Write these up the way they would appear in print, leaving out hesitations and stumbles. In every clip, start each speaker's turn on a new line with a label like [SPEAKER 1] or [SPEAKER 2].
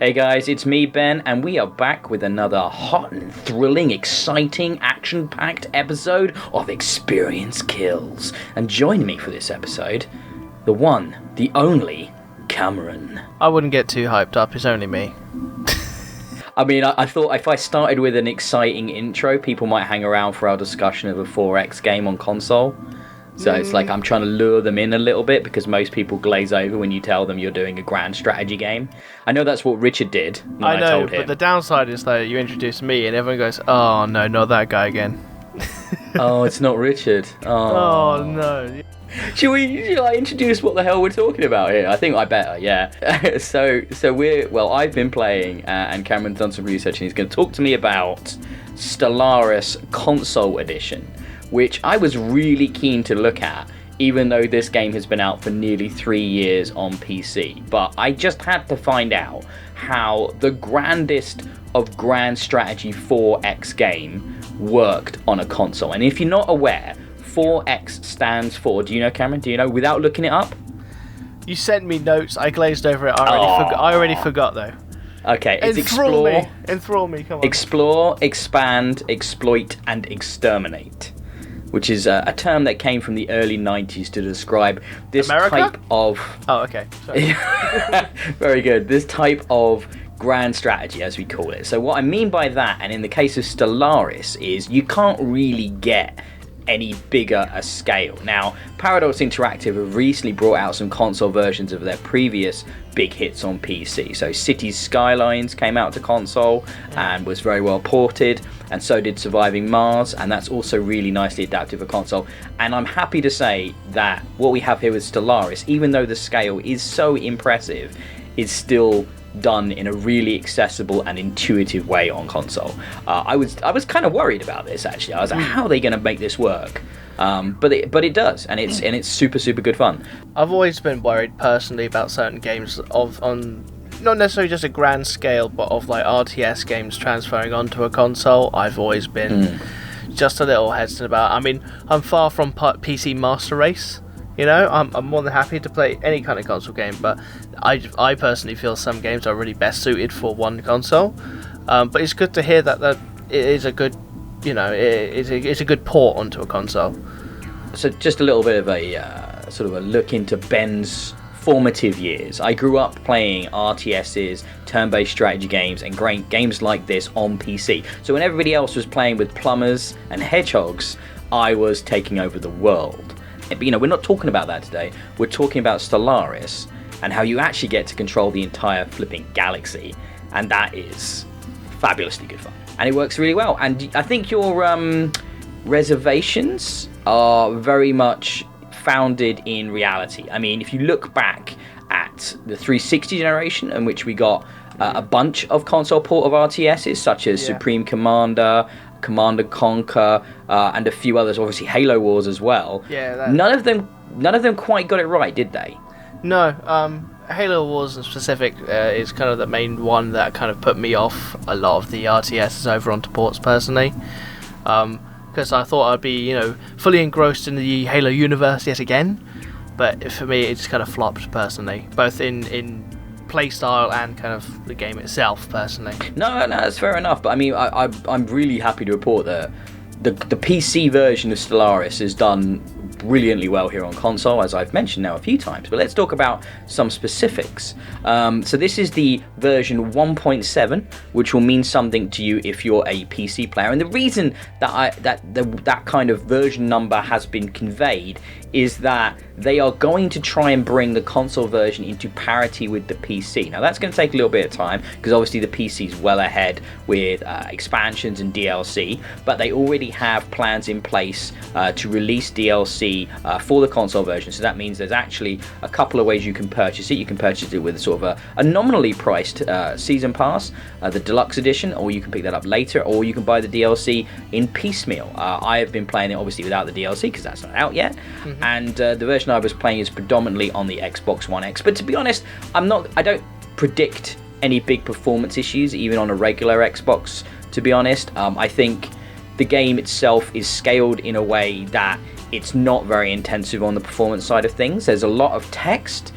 [SPEAKER 1] Hey guys, it's me, Ben, and we are back with another hot and thrilling, exciting, action-packed episode of Experience Kills. And join me for this episode, the one, the only, Cameron.
[SPEAKER 2] I wouldn't get too hyped up, it's only me.
[SPEAKER 1] I mean, I thought if I started with an exciting intro, people might hang around for our discussion of a 4X game on console. So it's like I'm trying to lure them in a little bit because most people glaze over when you tell them you're doing a grand strategy game. I know that's what Richard did when I told him.
[SPEAKER 2] But the downside is that you introduce me and everyone goes, oh no, not that guy again.
[SPEAKER 1] Oh, it's not Richard.
[SPEAKER 2] Oh no.
[SPEAKER 1] Should I introduce what the hell we're talking about here? I think I better, yeah. So I've been playing and Cameron's done some research and he's going to talk to me about Stellaris Console Edition, which I was really keen to look at, even though this game has been out for nearly 3 years on PC. But I just had to find out how the grandest of grand strategy 4X game worked on a console. And if you're not aware, 4X stands for, do you know, Cameron? Do you know, without looking it up?
[SPEAKER 2] You sent me notes, I glazed over it, I already forgot though.
[SPEAKER 1] Okay, it's explore.
[SPEAKER 2] Enthrall me, come on.
[SPEAKER 1] Explore, expand, exploit, and exterminate, which is a term that came from the early 90s to describe this type of...
[SPEAKER 2] Oh, okay. Sorry.
[SPEAKER 1] Very good. This type of grand strategy, as we call it. So what I mean by that, and in the case of Stellaris, is you can't really get any bigger a scale. Now, Paradox Interactive have recently brought out some console versions of their previous big hits on PC. So Cities Skylines came out to console and was very well ported, and so did Surviving Mars, and that's also really nicely adapted for console. And I'm happy to say that what we have here with Stellaris, even though the scale is so impressive, is still done in a really accessible and intuitive way on console. I was kind of worried about this actually. I was like, how are they going to make this work? But it does, and it's super good fun.
[SPEAKER 2] I've always been worried personally about certain games on not necessarily just a grand scale, but of like RTS games transferring onto a console. I've always been just a little hesitant about. I mean, I'm far from PC master race. You know, I'm more than happy to play any kind of console game, but I personally feel some games are really best suited for one console. But it's good to hear that it is a good, it's a good port onto a console.
[SPEAKER 1] So just a little bit of a sort of a look into Ben's formative years. I grew up playing RTSs, turn-based strategy games, and great games like this on PC. So when everybody else was playing with plumbers and hedgehogs, I was taking over the world. But, we're not talking about that today. We're talking about Stellaris and how you actually get to control the entire flipping galaxy. And that is fabulously good fun. And it works really well. And I think your reservations are very much founded in reality. I mean, if you look back at the 360 generation, in which we got a bunch of console port of RTSs, such as Supreme Commander, Command & Conquer, and a few others, obviously Halo Wars as well.
[SPEAKER 2] Yeah.
[SPEAKER 1] None of them quite got it right, did they?
[SPEAKER 2] No. Halo Wars in specific is kind of the main one that kind of put me off a lot of the RTSs over onto ports personally, because I thought I'd be fully engrossed in the Halo universe yet again. But for me, it just kind of flopped personally, both in playstyle and kind of the game itself personally.
[SPEAKER 1] No, that's fair enough. But I mean, I'm really happy to report that the PC version of Stellaris has done brilliantly well here on console, as I've mentioned now a few times. But let's talk about some specifics. So this is the version 1.7, which will mean something to you if you're a PC player. And the reason that that kind of version number has been conveyed is that they are going to try and bring the console version into parity with the PC. Now that's going to take a little bit of time because obviously the PC is well ahead with expansions and DLC, but they already have plans in place to release DLC for the console version. So that means there's actually a couple of ways you can purchase it. You can purchase it with sort of a nominally priced season pass, the deluxe edition, or you can pick that up later, or you can buy the DLC in piecemeal. I have been playing it obviously without the DLC because that's not out yet. And the version I was playing is predominantly on the Xbox One X. But to be honest, I don't predict any big performance issues even on a regular Xbox, to be honest. I think the game itself is scaled in a way that It's not very intensive on the performance side of things. There's a lot of text.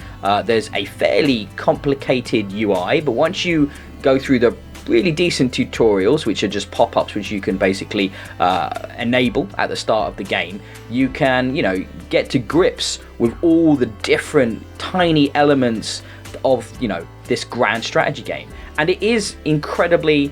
[SPEAKER 1] There's a fairly complicated UI, but once you go through the really decent tutorials, which are just pop-ups which you can basically enable at the start of the game, you can, you know, get to grips with all the different tiny elements of, you know, this grand strategy game. And it is incredibly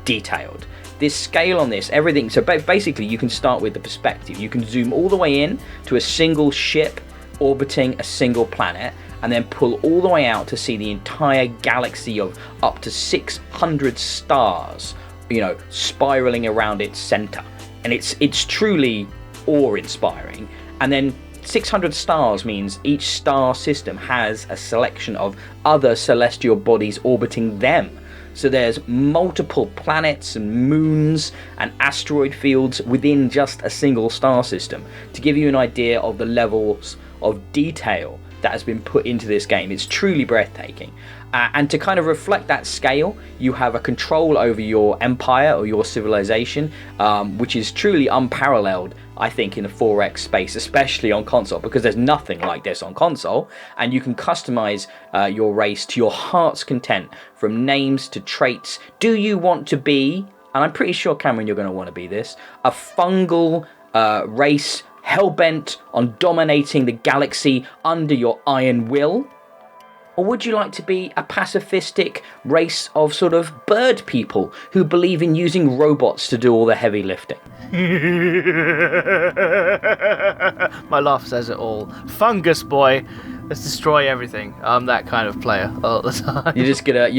[SPEAKER 1] detailed. This scale on this, everything, so basically you can start with the perspective. You can zoom all the way in to a single ship orbiting a single planet, and then pull all the way out to see the entire galaxy of up to 600 stars, you know, spiraling around its center. And it's truly awe-inspiring. And then 600 stars means each star system has a selection of other celestial bodies orbiting them. So there's multiple planets and moons and asteroid fields within just a single star system. To give you an idea of the levels of detail that has been put into this game, it's truly breathtaking. And to kind of reflect that scale, you have a control over your empire or your civilization, which is truly unparalleled, I think, in the 4X space, especially on console, because there's nothing like this on console. And you can customize your race to your heart's content, from names to traits. Do you want to be, and I'm pretty sure, Cameron, you're going to want to be this, a fungal race hell-bent on dominating the galaxy under your iron will? Or would you like to be a pacifistic race of sort of bird people who believe in using robots to do all the heavy lifting?
[SPEAKER 2] My laugh says it all. Fungus boy, let's destroy everything. I'm that kind of player all the time.
[SPEAKER 1] You're just gonna...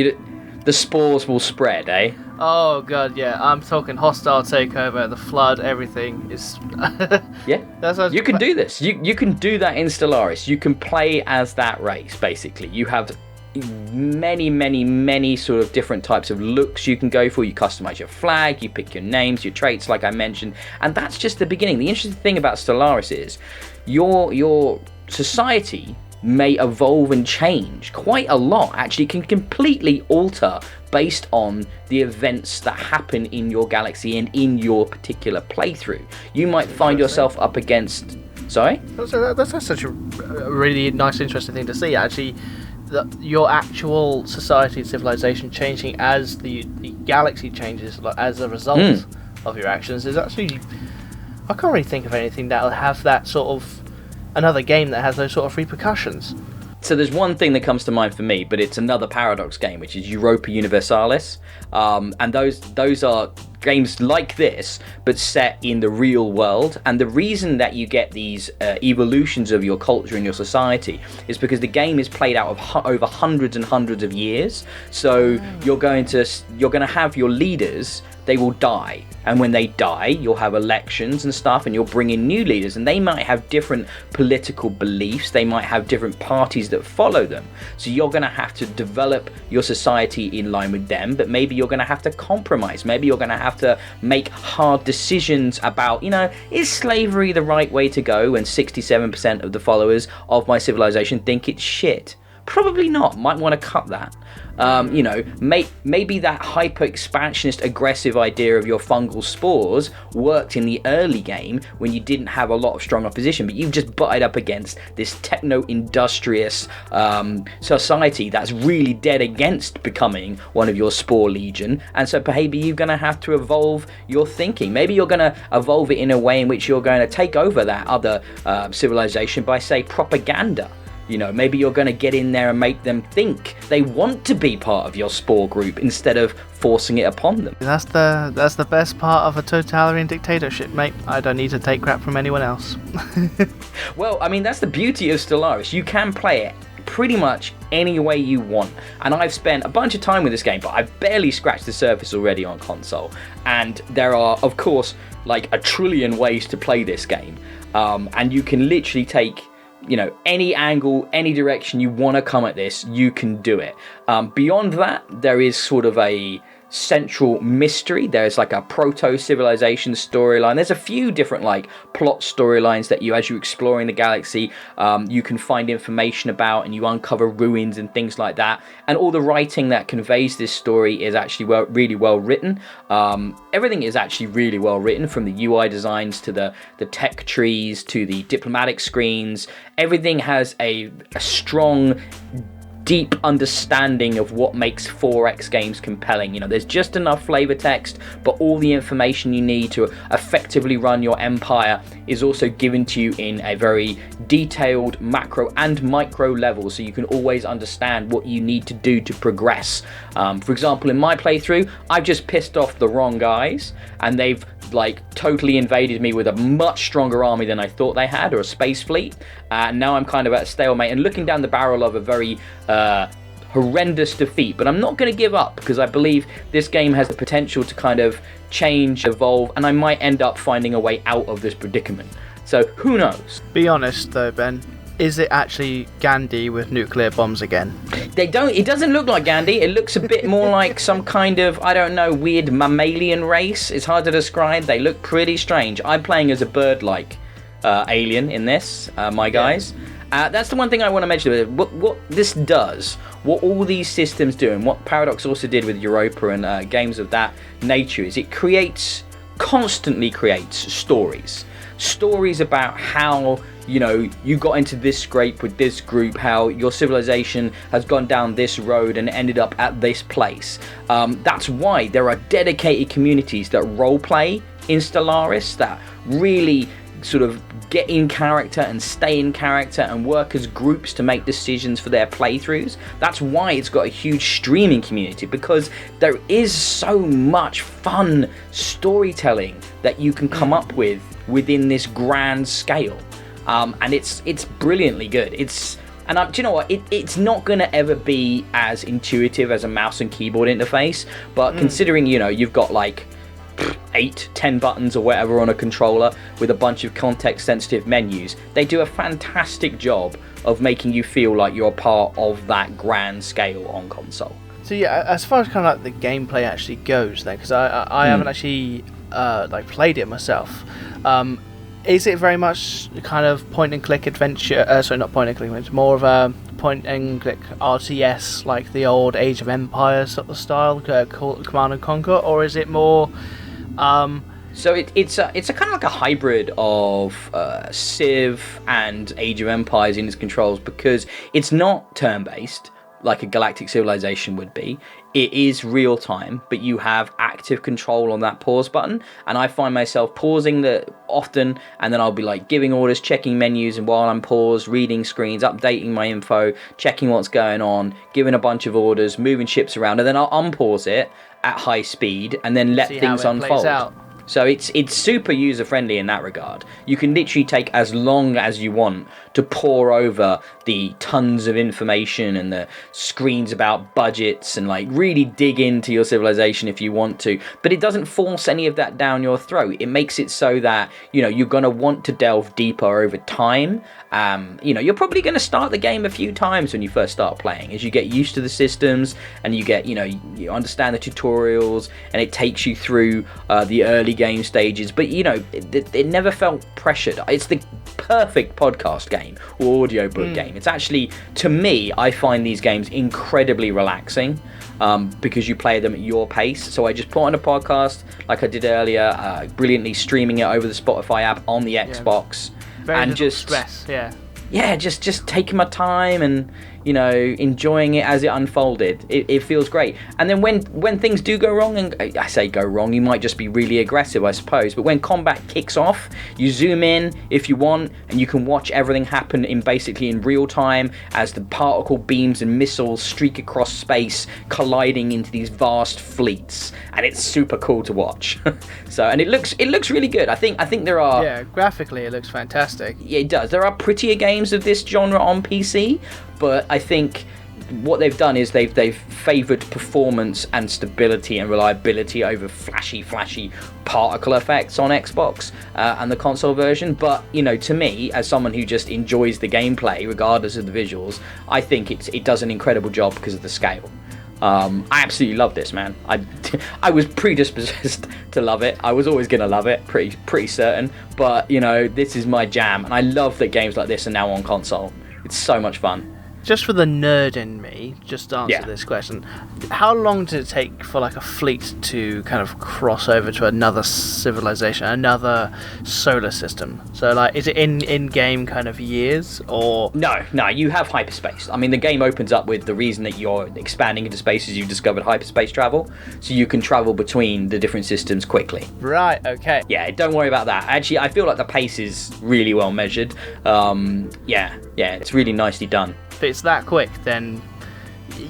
[SPEAKER 1] the spores will spread, eh?
[SPEAKER 2] Oh god, yeah. I'm talking hostile takeover, the flood, everything is...
[SPEAKER 1] Yeah, you can do this. You can do that in Stellaris. You can play as that race, basically. You have many sort of different types of looks you can go for. You customize your flag, you pick your names, your traits, like I mentioned, and that's just the beginning. The interesting thing about Stellaris is your society may evolve and change quite a lot. Actually, it can completely alter based on the events that happen in your galaxy and in your particular playthrough. You might find yourself up against... Sorry?
[SPEAKER 2] That's such a really nice, interesting thing to see, actually. Your actual society and civilization changing as the galaxy changes, like, as a result of your actions, is actually... I can't really think of anything that'll have that sort of... another game that has those sort of repercussions.
[SPEAKER 1] So there's one thing that comes to mind for me, but it's another Paradox game, which is Europa Universalis. And those are games like this, but set in the real world. And the reason that you get these evolutions of your culture and your society is because the game is played out of over hundreds and hundreds of years. So you're going to have your leaders. They will die, and when they die, you'll have elections and stuff, and you'll bring in new leaders, and they might have different political beliefs. They might have different parties that follow them. So you're going to have to develop your society in line with them, but maybe you're going to have to compromise. Maybe you're going to have to make hard decisions about, you know, is slavery the right way to go when 67% of the followers of my civilization think it's shit? Probably not. Might want to cut that. You know, maybe that hyper-expansionist aggressive idea of your fungal spores worked in the early game when you didn't have a lot of strong opposition, but you've just butted up against this techno-industrious society that's really dead against becoming one of your spore legion, and so maybe you're going to have to evolve your thinking. Maybe you're going to evolve it in a way in which you're going to take over that other civilization by, say, propaganda. You know, maybe you're going to get in there and make them think they want to be part of your spore group instead of forcing it upon them.
[SPEAKER 2] That's the best part of a totalitarian dictatorship, mate. I don't need to take crap from anyone else.
[SPEAKER 1] Well, I mean, that's the beauty of Stellaris. You can play it pretty much any way you want. And I've spent a bunch of time with this game, but I've barely scratched the surface already on console. And there are, of course, like a trillion ways to play this game. And you can literally take... you know, any angle, any direction you want to come at this, you can do it. Beyond that, there is sort of a central mystery. There's like a proto-civilization storyline. There's a few different like plot storylines that as you're exploring the galaxy, you can find information about, and you uncover ruins and things like that. And all the writing that conveys this story is actually really well written. Everything is actually really well written, from the UI designs to the tech trees to the diplomatic screens. Everything has a strong, deep understanding of what makes 4X games compelling. You know, there's just enough flavor text, but all the information you need to effectively run your empire is also given to you in a very detailed macro and micro level, so you can always understand what you need to do to progress. For example, in my playthrough, I've just pissed off the wrong guys, and they've like totally invaded me with a much stronger army than I thought they had, or a space fleet. And now I'm kind of at a stalemate and looking down the barrel of a very horrendous defeat. But I'm not going to give up, because I believe this game has the potential to kind of change, evolve, and I might end up finding a way out of this predicament. So who knows?
[SPEAKER 2] Be honest though, Ben. Is it actually Gandhi with nuclear bombs again?
[SPEAKER 1] It doesn't look like Gandhi. It looks a bit more like some kind of, I don't know, weird mammalian race. It's hard to describe. They look pretty strange. I'm playing as a bird-like alien in this, my guys. That's the one thing I want to mention. What this does, what all these systems do, and what Paradox also did with Europa and games of that nature, is it constantly creates stories about how, you know, you got into this scrape with this group, how your civilization has gone down this road and ended up at this place. That's why there are dedicated communities that roleplay in Stellaris, that really sort of get in character and stay in character and work as groups to make decisions for their playthroughs. That's why it's got a huge streaming community, because there is so much fun storytelling that you can come up with within this grand scale. And it's brilliantly good. Do you know what? It's not going to ever be as intuitive as a mouse and keyboard interface, but considering, you know, you've got like 8-10 buttons or whatever on a controller with a bunch of context-sensitive menus, they do a fantastic job of making you feel like you're part of that grand scale on console.
[SPEAKER 2] So yeah, as far as kind of like the gameplay actually goes, then, because I haven't actually like played it myself. Is it very much kind of point-and-click adventure? Sorry, not point-and-click. It's more of a point-and-click RTS, like the old Age of Empires sort of style, Command and Conquer, or is it more?
[SPEAKER 1] So it's a kind of like a hybrid of Civ and Age of Empires in its controls, because it's not turn-based like a Galactic civilization would be. It is real time, but you have active control on that pause button, and I find myself pausing often, and then I'll be like giving orders, checking menus, and while I'm paused, reading screens, updating my info, checking what's going on, giving a bunch of orders, moving ships around, and then I'll unpause it at high speed and then let things unfold. So it's super user friendly in that regard. You can literally take as long as you want to pore over the tons of information and the screens about budgets and like really dig into your civilization if you want to. But it doesn't force any of that down your throat. It makes it so that, you know, you're going to want to delve deeper over time. You know, you're probably going to start the game a few times when you first start playing, as you get used to the systems and you get, you know, you understand the tutorials, and it takes you through the early game stages. But, you know, it never felt pressured. It's the perfect podcast game or audiobook game. It's actually, to me, I find these games incredibly relaxing because you play them at your pace. So I just put on a podcast like I did earlier, brilliantly streaming it over the Spotify app on the Xbox.
[SPEAKER 2] Very
[SPEAKER 1] and
[SPEAKER 2] little
[SPEAKER 1] just
[SPEAKER 2] stress,
[SPEAKER 1] just taking my time and, you know, enjoying it as it unfolded. It feels great. And then when things do go wrong, and I say go wrong, you might just be really aggressive, I suppose, but when combat kicks off, you zoom in if you want, and you can watch everything happen in real time as the particle beams and missiles streak across space, colliding into these vast fleets, and it's super cool to watch. And it looks really good. I think there are,
[SPEAKER 2] graphically it looks fantastic.
[SPEAKER 1] Yeah, it does. There are prettier games of this genre on PC, but I think what they've done is they've favoured performance and stability and reliability over flashy particle effects on Xbox and the console version. But, you know, to me, as someone who just enjoys the gameplay regardless of the visuals, I think it does an incredible job because of the scale. I absolutely love this, man. I was predisposed to love it. I was always going to love it, pretty certain. But, you know, this is my jam. And I love that games like this are now on console. It's so much fun.
[SPEAKER 2] Just for the nerd in me, just to answer
[SPEAKER 1] Yeah.
[SPEAKER 2] this question, how long did it take for like a fleet to kind of cross over to another civilization, another solar system? So like, is it in game kind of years, or
[SPEAKER 1] No, you have hyperspace. I mean, the game opens up with the reason that you're expanding into space is you've discovered hyperspace travel, so you can travel between the different systems quickly.
[SPEAKER 2] right? Okay.
[SPEAKER 1] Yeah, don't worry about that. Actually, I feel like the pace is really well measured. Yeah, it's really nicely done.
[SPEAKER 2] If it's that quick, then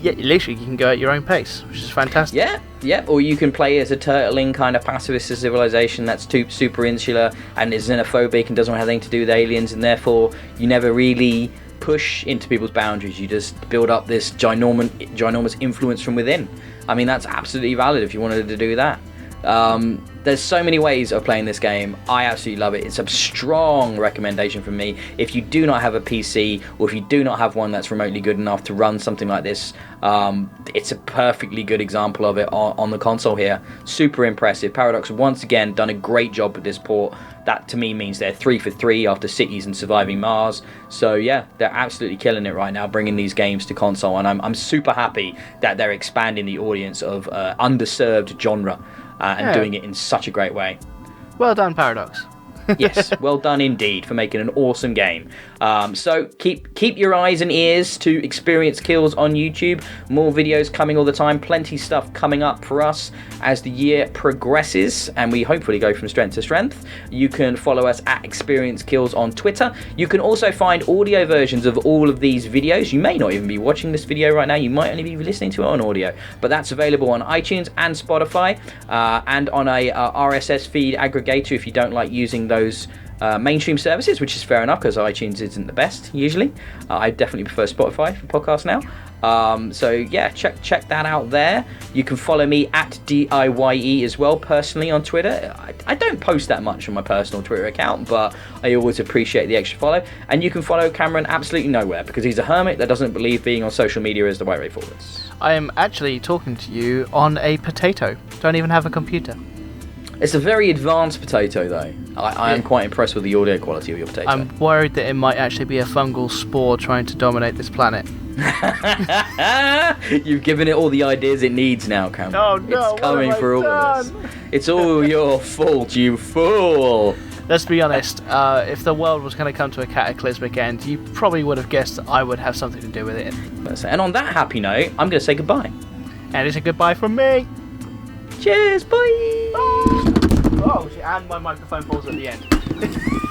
[SPEAKER 2] literally you can go at your own pace, which is fantastic.
[SPEAKER 1] Yeah, or you can play as a turtling kind of pacifist civilization that's super insular and is xenophobic and doesn't have anything to do with aliens, and therefore you never really push into people's boundaries. You just build up this ginormous influence from within. I mean, that's absolutely valid if you wanted to do that. There's so many ways of playing this game. I absolutely love it. It's a strong recommendation from me. If you do not have a PC, or if you do not have one that's remotely good enough to run something like this, it's a perfectly good example of it on the console here. Super impressive. Paradox once again done a great job with this port. That to me means they're 3 for 3 after Cities and Surviving Mars. So yeah, they're absolutely killing it right now, bringing these games to console, and I'm super happy that they're expanding the audience of underserved genre. And doing it in such a great way.
[SPEAKER 2] Well done, Paradox.
[SPEAKER 1] Yes, well done indeed for making an awesome game. So keep your eyes and ears to Experience Kills on YouTube. More videos coming all the time. Plenty stuff coming up for us as the year progresses, and we hopefully go from strength to strength. You can follow us at Experience Kills on Twitter. You can also find audio versions of all of these videos. You may not even be watching this video right now. You might only be listening to it on audio, but that's available on iTunes and Spotify, and on a RSS feed aggregator if you don't like using those mainstream services, which is fair enough because iTunes isn't the best usually. I definitely prefer Spotify for podcasts now. So yeah, check that out there. You can follow me at DIYE as well personally on Twitter. I don't post that much on my personal Twitter account, but I always appreciate the extra follow. And you can follow Cameron absolutely nowhere because he's a hermit that doesn't believe being on social media is the right way forwards.
[SPEAKER 2] I am actually talking to you on a potato. Don't even have a computer.
[SPEAKER 1] It's a very advanced potato though. I am quite impressed with the audio quality of your potato.
[SPEAKER 2] I'm worried that it might actually be a fungal spore trying to dominate this planet.
[SPEAKER 1] You've given it all the ideas it needs now, Cameron.
[SPEAKER 2] Oh no,
[SPEAKER 1] it's coming for all of us. It's all your fault, you fool.
[SPEAKER 2] Let's be honest, if the world was going to come to a cataclysmic end, you probably would have guessed that I would have something to do with it.
[SPEAKER 1] And on that happy note, I'm going to say goodbye.
[SPEAKER 2] And it's a goodbye from me.
[SPEAKER 1] Cheers, bye.
[SPEAKER 2] Oh, and my microphone falls at the end.